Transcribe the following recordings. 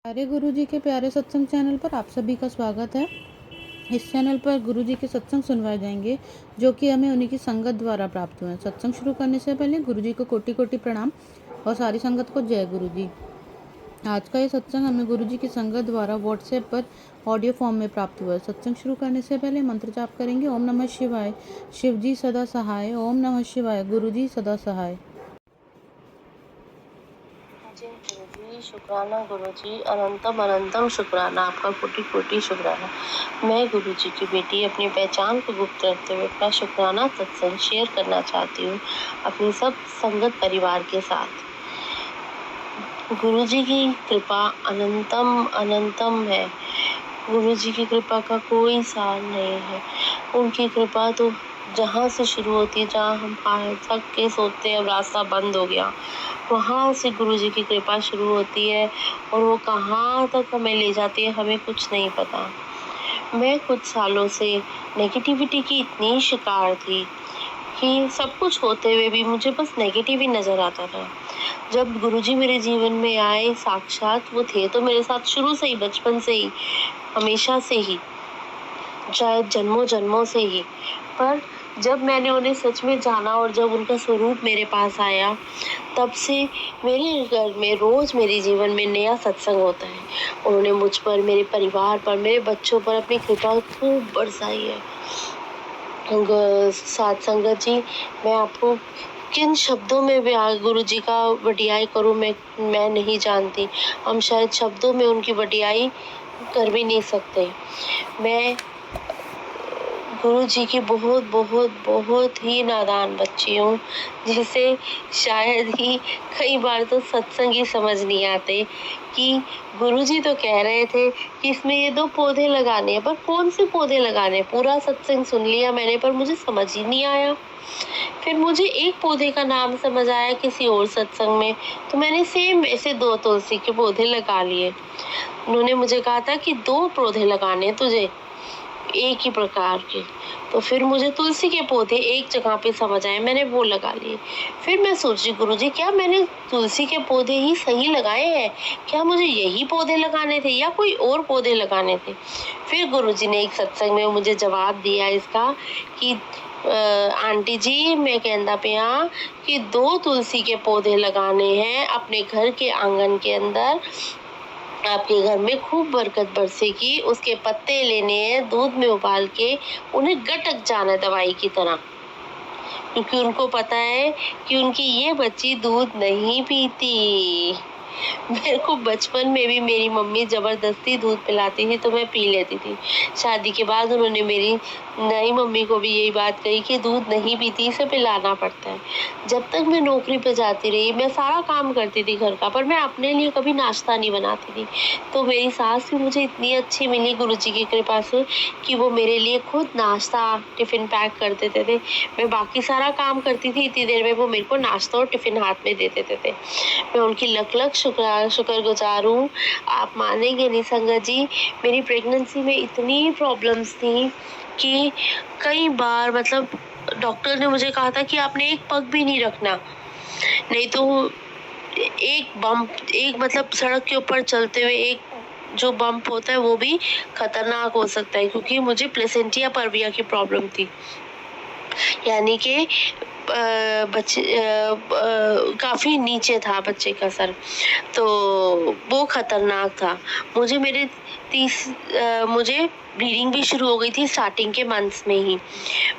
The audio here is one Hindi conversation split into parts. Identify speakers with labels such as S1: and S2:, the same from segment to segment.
S1: प्यारे गुरु जी के प्यारे सत्संग चैनल पर आप सभी का स्वागत है। इस चैनल पर गुरु जी के सत्संग सुनवाए जाएंगे जो कि हमें उन्हीं की संगत द्वारा प्राप्त हुए हैं। सत्संग शुरू करने से पहले गुरु जी को कोटि कोटि प्रणाम और सारी संगत को जय गुरु जी। आज का ये सत्संग हमें गुरु जी की संगत द्वारा व्हाट्सएप पर ऑडियो फॉर्म में प्राप्त हुआ है। सत्संग शुरू करने से पहले मंत्र जाप करेंगे। ओम नमः शिवाय, शिव जी सदा सहाय। ओम नमः शिवाय, गुरु जी सदा सहाय।
S2: जय गुरुजी, शुक्राना गुरुजी, अनंतम अनंतम शुक्राना, आपका कोटि कोटि शुक्राना। मैं गुरुजी की बेटी अपनी पहचान को गुप्त रखते हुए अपना शुक्राना सत्संग शेयर करना चाहती हूँ अपनी सब संगत परिवार के साथ। गुरुजी की कृपा अनंतम अनंतम है। गुरुजी की कृपा का कोई सार नहीं है। उनकी कृपा तो जहाँ से शुरू होती है, जहाँ हम थक के सोते हैं अब रास्ता बंद हो गया, वहाँ से गुरुजी की कृपा शुरू होती है और वो कहाँ तक हमें ले जाती है हमें कुछ नहीं पता। मैं कुछ सालों से नेगेटिविटी की इतनी शिकार थी कि सब कुछ होते हुए भी मुझे बस नेगेटिव ही नज़र आता था। जब गुरुजी मेरे जीवन में आए, साक्षात वो थे तो मेरे साथ शुरू से ही, बचपन से ही, हमेशा से ही, शायद जन्मों जन्मों से ही। पर जब मैंने उन्हें सच में जाना और जब उनका स्वरूप मेरे पास आया, तब से मेरे घर में रोज मेरे जीवन में नया सत्संग होता है। उन्होंने मुझ पर, मेरे परिवार पर, मेरे बच्चों पर अपनी कृपा खूब बरसाई है। साथ संगत जी, मैं आपको किन शब्दों में गुरु जी का वडियाई करूं, मैं नहीं जानती। हम शायद शब्दों में उनकी वडियाई कर भी नहीं सकते। मैं गुरु जी की बहुत बहुत बहुत ही नादान बच्ची हूँ, जिसे शायद ही कई बार तो सत्संग ही समझ नहीं आते कि गुरु जी तो कह रहे थे कि इसमें ये 2 पौधे लगाने हैं, पर कौन से पौधे लगाने। पूरा सत्संग सुन लिया मैंने, पर मुझे समझ ही नहीं आया। फिर मुझे एक पौधे का नाम समझ आया किसी और सत्संग में, तो मैंने सेम वैसे 2 तुलसी के पौधे लगा लिए। उन्होंने मुझे कहा था कि 2 पौधे लगाने तुझे, एक ही प्रकार के। तो फिर मुझे तुलसी के पौधे एक जगह पे समझ आए, मैंने वो लगा लिए। फिर मैं सोची गुरुजी, क्या मैंने तुलसी के पौधे ही सही लगाए हैं? क्या मुझे यही पौधे लगाने थे या कोई और पौधे लगाने थे? फिर गुरुजी ने एक सत्संग में मुझे जवाब दिया इसका कि आंटी जी, मैं कहता पिया कि 2 तुलसी के पौधे लगाने हैं अपने घर के आंगन के अंदर, आपके घर में खूब बरकत बरसेगी। उसके पत्ते लेने हैं, दूध में उबाल के उन्हें गटक जाना दवाई की तरह, क्योंकि उनको पता है कि उनकी ये बच्ची दूध नहीं पीती। मेरे को बचपन में भी मेरी मम्मी जबरदस्ती दूध पिलाती थी तो मैं पी लेती थी। शादी के बाद उन्होंने मेरी नई मम्मी को भी यही बात कही कि दूध नहीं पीती, इसे पिलाना पड़ता है। जब तक मैं नौकरी पे जाती रही, मैं सारा काम करती थी घर का, पर मैं अपने लिए कभी नाश्ता नहीं बनाती थी। तो मेरी सास भी मुझे इतनी अच्छी मिली गुरुजी की कृपा से कि वो मेरे लिए खुद नाश्ता, टिफिन पैक कर देते थे। मैं बाकी सारा काम करती थी, इतनी देर में वो मेरे को नाश्ता और टिफिन हाथ में दे देते थे। मैं उनकी लख लख शुक्रगुजार हूँ। आप मानेंगे नहीं संगत जी, मेरी प्रेगनेंसी में इतनी प्रॉब्लम्स थी कि कई बार मतलब डॉक्टर ने मुझे कहा था कि आपने एक पग भी नहीं रखना, नहीं तो एक मतलब सड़क के ऊपर चलते हुए एक जो बम्प होता है वो भी खतरनाक हो सकता है, क्योंकि मुझे प्लेसेंटिया परविया की प्रॉब्लम थी, यानी कि बच्चे काफी नीचे था बच्चे का सर, तो वो खतरनाक था। मुझे ब्लीडिंग भी शुरू हो गई थी स्टार्टिंग के मंथ्स में ही,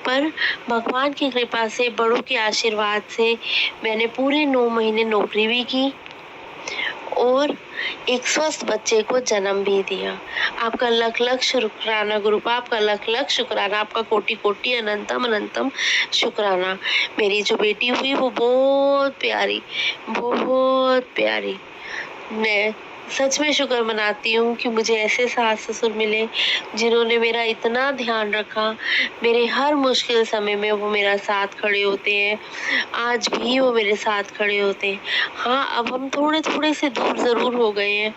S2: पर भगवान की कृपा से, बड़ों के आशीर्वाद से मैंने पूरे 9 महीने नौकरी भी की और एक स्वस्थ बच्चे को जन्म भी दिया। आपका लख लख शुक्राना गुरु, आपका लख लख शुक्राना, आपका कोटि कोटि अनंतम अनंतम शुक्राना। मेरी जो बेटी हुई वो बहुत प्यारी, बहुत प्यारी। मैं सच में शुक्र मनाती हूँ कि मुझे ऐसे सास ससुर मिले जिन्होंने मेरा इतना ध्यान रखा। मेरे हर मुश्किल समय में वो मेरा साथ खड़े होते हैं, आज भी वो मेरे साथ खड़े होते हैं। हाँ, अब हम थोड़े थोड़े से दूर जरूर हो गए हैं,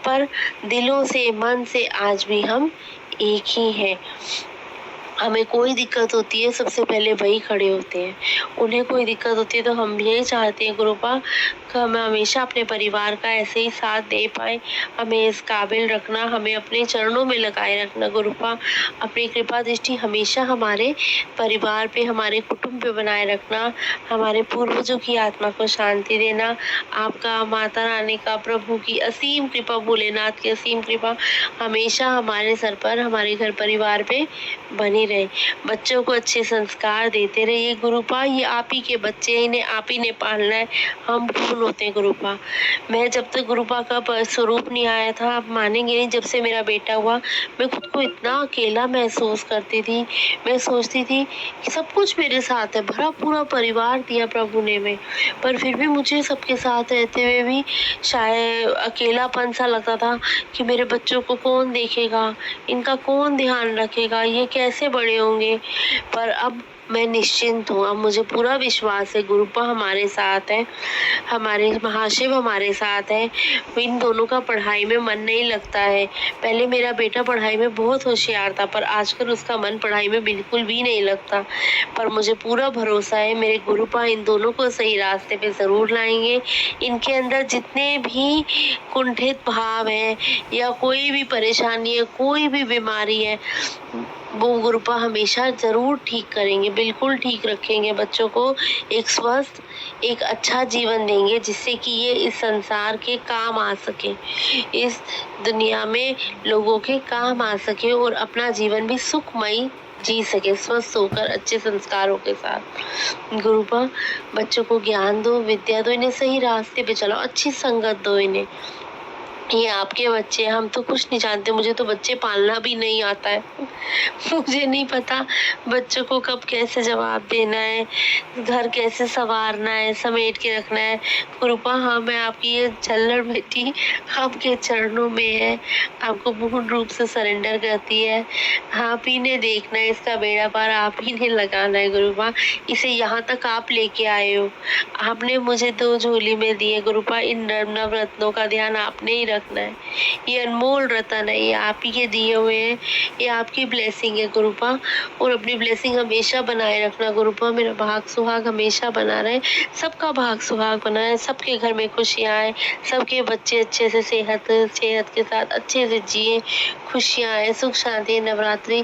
S2: पर दिलों से, मन से आज भी हम एक ही हैं। हमें कोई दिक्कत होती है सबसे पहले वही खड़े होते हैं। उन्हें कोई दिक्कत होती है तो हम यही चाहते हैं गुरुपा कि हम हमेशा अपने परिवार का ऐसे ही साथ दे पाए। हमें इस काबिल रखना, हमें अपने चरणों में लगाए रखना गुरुपा। अपनी कृपा दृष्टि हमेशा हमारे परिवार पे, हमारे कुटुंब पे बनाए रखना। हमारे पूर्वजों की आत्मा को शांति देना। आपका, माता रानी का, प्रभु की असीम कृपा, भोलेनाथ की असीम कृपा हमेशा हमारे सर पर, हमारे घर परिवार पे बनी रहे। बच्चों को अच्छे संस्कार देते रहिए गुरुपा। ये आप ही के बच्चे हैं, इन्हें आप ही ने पालना है। हम कौन होते हैं गुरुपा? मैं जब तक गुरुपा का स्वरूप नहीं आया था, आप मानेंगे नहीं, जब से मेरा बेटा हुआ मैं खुद को इतना अकेला महसूस करती थी। मैं सोचती थी कि सब कुछ मेरे साथ है, भरा पूरा परिवार दिया प्रभु ने मैं, पर फिर भी मुझे सबके साथ रहते हुए भी शायद अकेलापन सा लगता था कि मेरे बच्चों को कौन देखेगा, इनका कौन ध्यान रखेगा, ये कैसे बड़े होंगे। पर अब मैं निश्चिंत हूँ। अब मुझे पूरा विश्वास है गुरुपा हमारे साथ है, हमारे महाशिव हमारे साथ है। इन दोनों का पढ़ाई में मन नहीं लगता है। पहले मेरा बेटा पढ़ाई में बहुत होशियार था, पर आजकल उसका मन पढ़ाई में बिल्कुल भी नहीं लगता। पर मुझे पूरा भरोसा है मेरे गुरुपा इन दोनों को सही रास्ते पे जरूर लाएंगे। इनके अंदर जितने भी कुंठित भाव है या कोई भी परेशानी है, कोई भी बीमारी है, वो गुरुपा हमेशा जरूर ठीक करेंगे, बिल्कुल ठीक रखेंगे। बच्चों को एक स्वस्थ, एक अच्छा जीवन देंगे, जिससे कि ये इस संसार के काम आ सके, इस दुनिया में लोगों के काम आ सके और अपना जीवन भी सुखमयी जी सके, स्वस्थ होकर अच्छे संस्कारों के साथ। गुरुपा बच्चों को ज्ञान दो, विद्या दो, इन्हें सही रास्ते पे चलाओ, अच्छी संगत दो इन्हें। ये आपके बच्चे हैं, हम तो कुछ नहीं जानते। मुझे तो बच्चे पालना भी नहीं आता है। मुझे नहीं पता बच्चों को कब कैसे जवाब देना है, घर कैसे संवारना है, समेट के रखना है। कृपा, हाँ, मैं आपकी ये छल्लड़ बेटी आपके चरणों में है, आपको पूर्ण रूप से सरेंडर करती है। आप ही ने देखना है, इसका बेड़ा पार आप ही ने लगाना है गुरुपा। इसे यहाँ तक आप लेके आए हो, आपने मुझे 2 झोली में दिए गुरुपा। इन नवरत्नों का ध्यान आपने ही रखना है। ये अनमोल रतन है, ये आप ही के दिए हुए हैं, ये आपकी ब्लेसिंग है गुरुपा। और अपनी ब्लेसिंग हमेशा बनाए रखना गुरुपा। मेरा भाग सुहाग हमेशा बना रहे, सबका भाग सुहाग बना रहे, सबके घर में खुशियाँ आए, सबके बच्चे अच्छे से सेहत के साथ अच्छे से जिए, खुशियाँ आए, सुख शांति, नवरात्रि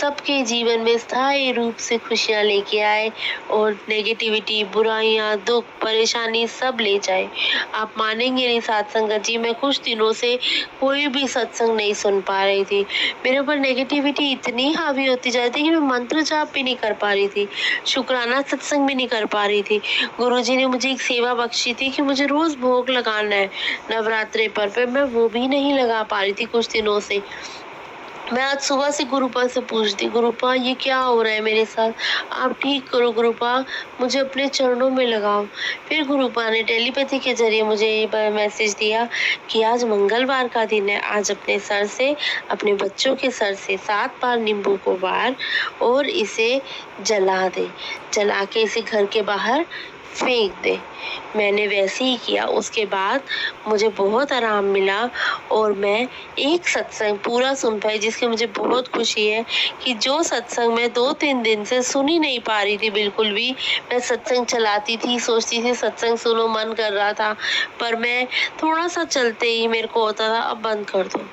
S2: सबके जीवन में स्थायी रूप से खुशियाँ लेके आए और नेगेटिविटी, बुराइयाँ, दुख, परेशानी सब ले जाए। आप मानेंगे नहीं साथ संगत जी, मैं कुछ दिनों से कोई भी सत्संग नहीं सुन पा रही थी। मेरे ऊपर नेगेटिविटी इतनी हावी होती जा रही थी कि मैं मंत्र जाप भी नहीं कर पा रही थी, शुक्राना सत्संग भी नहीं कर पा रही थी। गुरुजी ने मुझे एक सेवा बख्शी थी कि मुझे रोज भोग लगाना है नवरात्रि पर मैं वो भी नहीं लगा पा रही थी कुछ दिनों से। मैं आज सुबह से गुरुपा से पूछती, गुरुपा ये क्या हो रहा है मेरे साथ, आप ठीक करो गुरुपा, मुझे अपने चरणों में लगाओ। फिर गुरुपा ने टेलीपैथी के जरिए मुझे ये मैसेज दिया कि आज मंगलवार का दिन है, आज अपने सर से, अपने बच्चों के सर से 7 बार नींबू को बार और इसे जला दे, जला के इसे घर के बाहर फेंक दे। मैंने वैसे ही किया। उसके बाद मुझे बहुत आराम मिला और मैं एक सत्संग पूरा सुन पाई, जिसकी मुझे बहुत खुशी है कि जो सत्संग मैं 2-3 दिन से सुन ही नहीं पा रही थी बिल्कुल भी। मैं सत्संग चलाती थी, सोचती थी सत्संग सुनो, मन कर रहा था, पर मैं थोड़ा सा चलते ही मेरे को होता था अब बंद कर दो।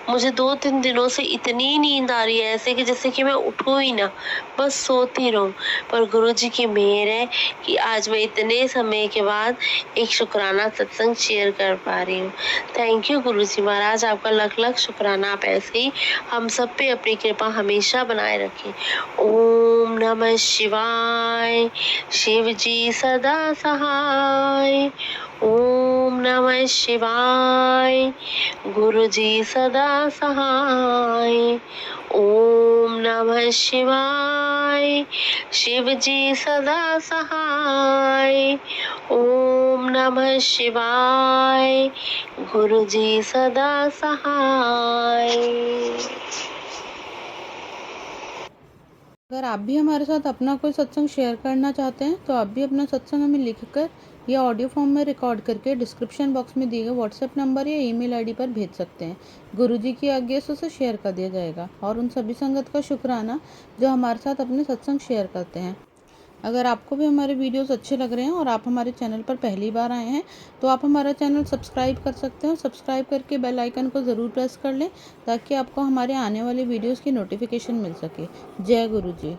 S2: मुझे 2-3 दिनों से इतनी नींद आ रही है ऐसे कि जैसे कि मैं उठूं ही ना, बस सोती रहूं। पर गुरुजी की मेहर है कि आज मैं इतने समय के बाद एक शुक्राना सत्संग शेयर कर पा रही हूँ। थैंक यू गुरुजी महाराज, आपका लख लख शुक्राना। आप ऐसे ही हम सब पे अपनी कृपा हमेशा बनाए रखें। ओम नमः शिवाय, शिव जी सदा सहाय। ओम नमः शिवाय, गुरु जी सदा सहाय। ओम नमः शिवाय, शिव जी सदा सहाय। ओम नमः शिवाय, गुरु जी सदा सहाय।
S1: अगर आप भी हमारे साथ अपना कोई सत्संग शेयर करना चाहते हैं तो आप भी अपना सत्संग हमें लिखकर ये ऑडियो फॉर्म में रिकॉर्ड करके डिस्क्रिप्शन बॉक्स में दिए गए व्हाट्सएप नंबर या ईमेल आईडी पर भेज सकते हैं। गुरुजी की आज्ञा से उसे शेयर कर दिया जाएगा। और उन सभी संगत का शुक्राना जो हमारे साथ अपने सत्संग शेयर करते हैं। अगर आपको भी हमारे वीडियोस अच्छे लग रहे हैं और आप हमारे चैनल पर पहली बार आए हैं तो आप हमारा चैनल सब्सक्राइब कर सकते हैं और सब्सक्राइब करके बेल आइकन को ज़रूर प्रेस कर लें ताकि आपको हमारे आने वाले वीडियोस की नोटिफिकेशन मिल सके। जय गुरु जी।